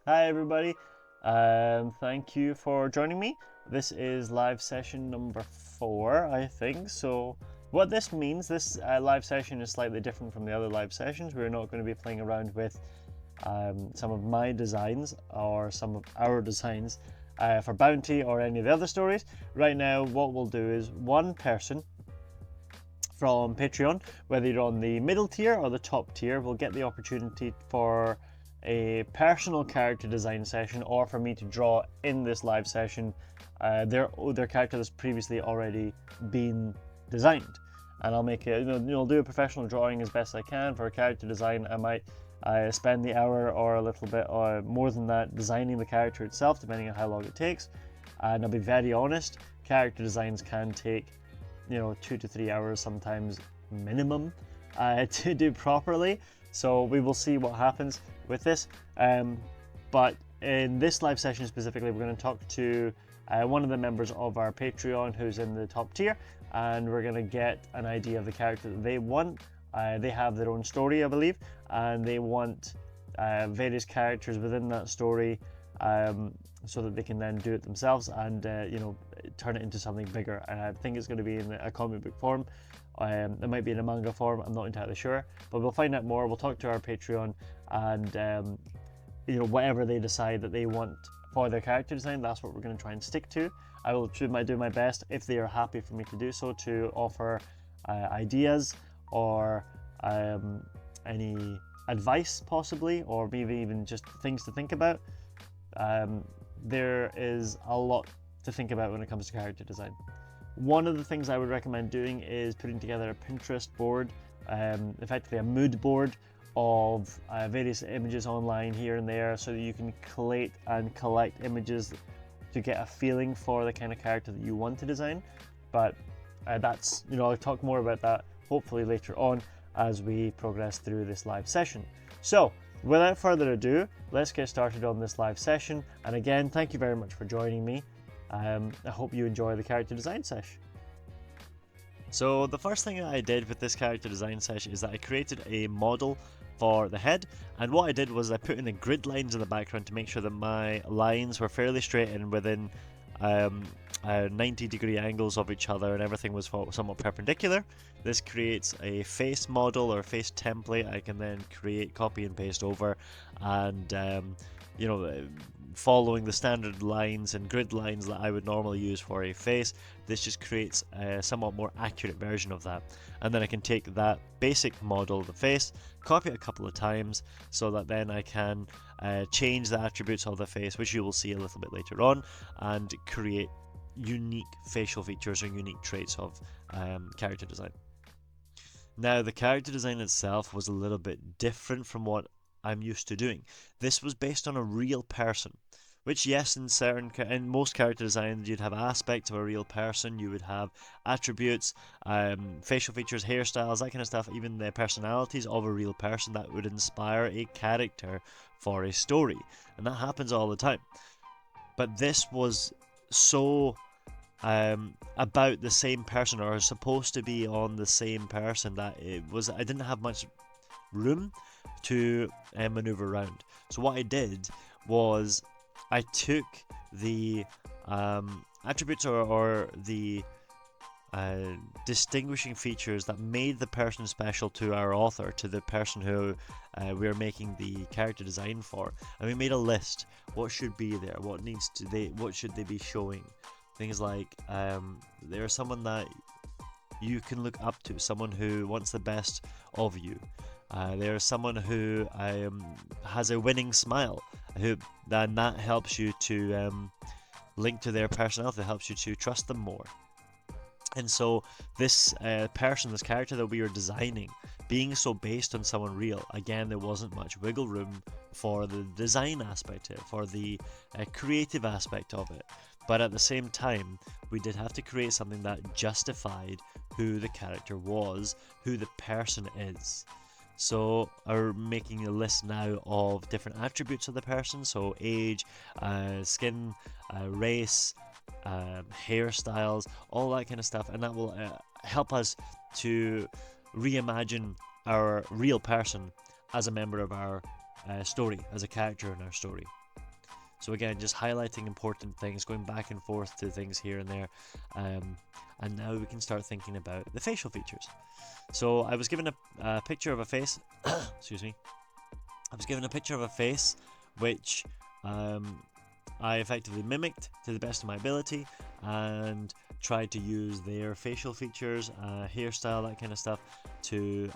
Hi everybody, thank you for joining me. This is live session number 4, I think. So what this means, this live session is slightly different from the other live sessions. We're not going to be playing around with some of my designs or some of our designs for Bounty or any of the other stories. Right now what we'll do is one person from Patreon, whether you're on the middle tier or the top tier, will get the opportunity for a personal character design session, or for me to draw in this live session their character that's previously already been designed, and I'll make it. Do a professional drawing as best I can for a character design. I might spend the hour or a little bit or more than that designing the character itself, depending on how long it takes. And I'll be very honest, character designs can take 2 to 3 hours sometimes minimum to do properly. So we will see what happens with this. But in this live session specifically, we're going to talk to one of the members of our Patreon who's in the top tier, and we're going to get an idea of the character that they want. They have their own story, I believe, and they want various characters within that story, so that they can then do it themselves and turn it into something bigger. And I think it's going to be in a comic book form. It might be in a manga form, I'm not entirely sure, but we'll find out more. We'll talk to our Patreon, and whatever they decide that they want for their character design, that's what we're going to try and stick to. I will do my best, if they are happy for me to do so, to offer ideas or any advice possibly, or maybe even just things to think about. There is a lot to think about when it comes to character design. One of the things I would recommend doing is putting together a Pinterest board, effectively a mood board of various images online here and there, so that you can collate and collect images to get a feeling for the kind of character that you want to design. But that's, I'll talk more about that hopefully later on as we progress through this live session. So without further ado, let's get started on this live session. And again, thank you very much for joining me. I hope you enjoy the character design session. So the first thing I did with this character design session is that I created a model for the head, and what I did was I put in the grid lines in the background to make sure that my lines were fairly straight and within 90-degree angles of each other, and everything was somewhat perpendicular. This creates a face model or face template I can then create, copy and paste over, and following the standard lines and grid lines that I would normally use for a face, this just creates a somewhat more accurate version of that. And then I can take that basic model of the face, copy it a couple of times, so that then I can change the attributes of the face, which you will see a little bit later on, and create unique facial features or unique traits of character design. Now, the character design itself was a little bit different from what I'm used to doing. This was based on a real person, which, yes, in most character designs you'd have aspects of a real person. You would have attributes, facial features, hairstyles, that kind of stuff, even the personalities of a real person that would inspire a character for a story, and that happens all the time. But this was so about the same person, or supposed to be on the same person, that I didn't have much room to maneuver around. So what I did was I took the attributes or the distinguishing features that made the person special to our author, to the person who we are making the character design for, and we made a list. What should be there? What should they be showing? Things like they're someone that you can look up to, someone who wants the best of you. There's someone who has a winning smile, then that helps you to link to their personality, helps you to trust them more. And so this this character that we were designing, being so based on someone real, again, there wasn't much wiggle room for the design aspect of it, for the creative aspect of it. But at the same time, we did have to create something that justified who the character was, who the person is. So I'm making a list now of different attributes of the person, so age, skin, race, hairstyles, all that kind of stuff, and that will help us to reimagine our real person as a member of our story, as a character in our story. So again, just highlighting important things, going back and forth to things here and there. And now we can start thinking about the facial features. So I was given a picture of a face. Excuse me. I was given a picture of a face which I effectively mimicked to the best of my ability and tried to use their facial features, hairstyle, that kind of stuff to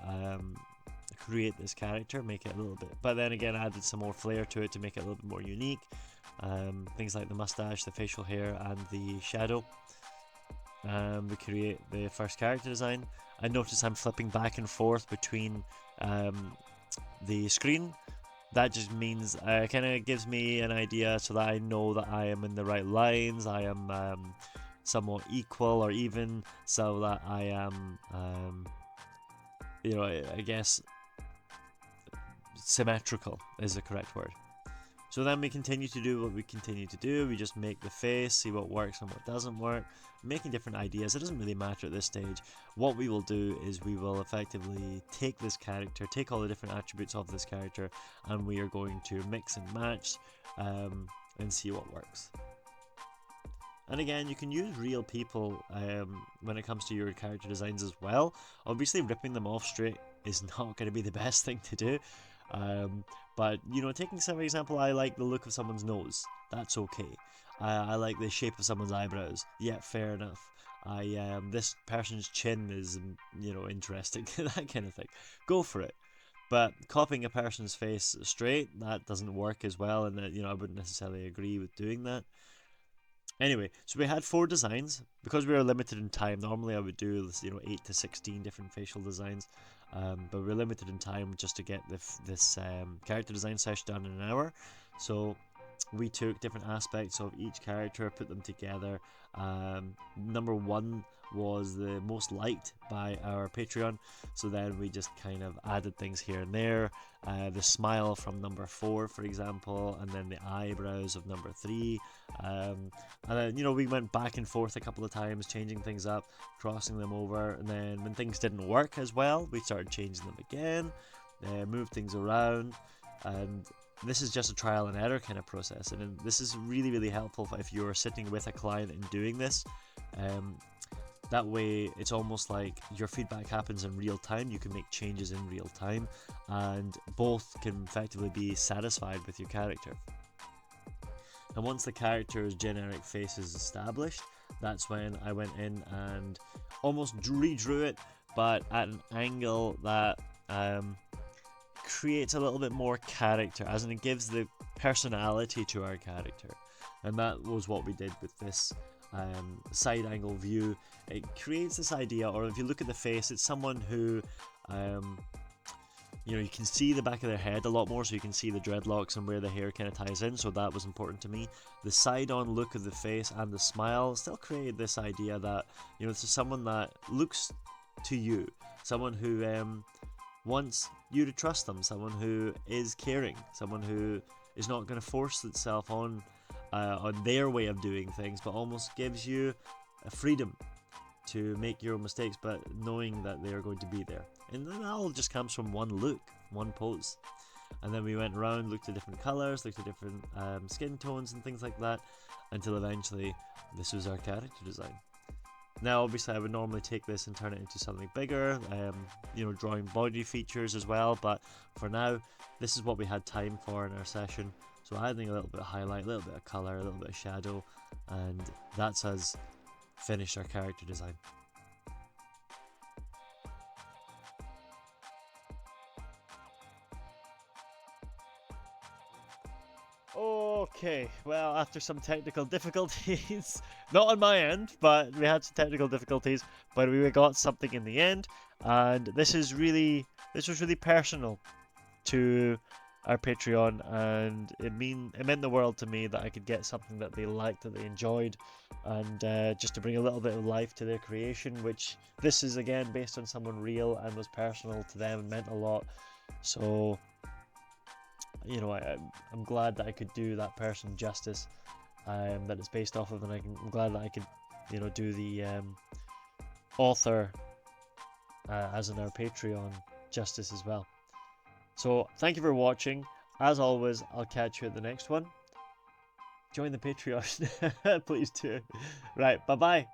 create this character, make it a little bit, but then again added some more flair to it to make it a little bit more unique. Things like the mustache, the facial hair, and the shadow. We create the first character design. I notice I'm flipping back and forth between the screen. That just means kind of gives me an idea so that I know that I am in the right lines, I am somewhat equal or even, so that I am, I guess symmetrical is the correct word. So then we continue to do what we continue to do. We just make the face, see what works and what doesn't work, making different ideas. It doesn't really matter at this stage. What we will do is we will effectively take this character, take all the different attributes of this character, and we are going to mix and match and see what works. And again, you can use real people when it comes to your character designs as well. Obviously, ripping them off straight is not going to be the best thing to do. But taking some example, I like the look of someone's nose. That's okay. I like the shape of someone's eyebrows. Yeah, fair enough. This person's chin is interesting. That kind of thing. Go for it. But copying a person's face straight, that doesn't work as well, and I wouldn't necessarily agree with doing that. Anyway, so we had 4 designs. Because we were limited in time, normally I would do 8 to 16 different facial designs, but we were limited in time just to get this character design session done in an hour. So we took different aspects of each character, put them together. Number 1 was the most liked by our Patreon, so then we just kind of added things here and there. The smile from number 4, for example, and then the eyebrows of number 3. And then we went back and forth a couple of times, changing things up, crossing them over, and then when things didn't work as well, we started changing them again, moved things around, and this is just a trial and error kind of process. And this is really, really helpful if you're sitting with a client and doing this. That way, it's almost like your feedback happens in real time. You can make changes in real time, and both can effectively be satisfied with your character. And once the character's generic face is established, that's when I went in and almost redrew it, but at an angle that creates a little bit more character, as in it gives the personality to our character. And that was what we did with this side angle view. It creates this idea, or if you look at the face, it's someone who you can see the back of their head a lot more, so you can see the dreadlocks and where the hair kind of ties in, so that was important to me. The side-on look of the face and the smile still created this idea that this is someone that looks to you, someone who wants you to trust them, someone who is caring, someone who is not going to force itself on their way of doing things, but almost gives you a freedom to make your own mistakes, but knowing that they are going to be there. And then that all just comes from one look, one pose. And then we went around, looked at different colours, looked at different skin tones and things like that, until eventually this was our character design. Now obviously I would normally take this and turn it into something bigger, drawing body features as well, but for now this is what we had time for in our session. So adding a little bit of highlight, a little bit of colour, a little bit of shadow, and that's us finished our character design. Okay, well, after some technical difficulties, not on my end, but we had some technical difficulties, but we got something in the end, and this was really personal to our Patreon, and it meant the world to me that I could get something that they liked, that they enjoyed, and just to bring a little bit of life to their creation, which this is again based on someone real and was personal to them and meant a lot. So I'm glad that I could do that person justice that it's based off of, and I'm glad that I could do the author as in our Patreon justice as well. So thank you for watching. As always, I'll catch you at the next one. join the Patreon. Please do. Right, bye-bye.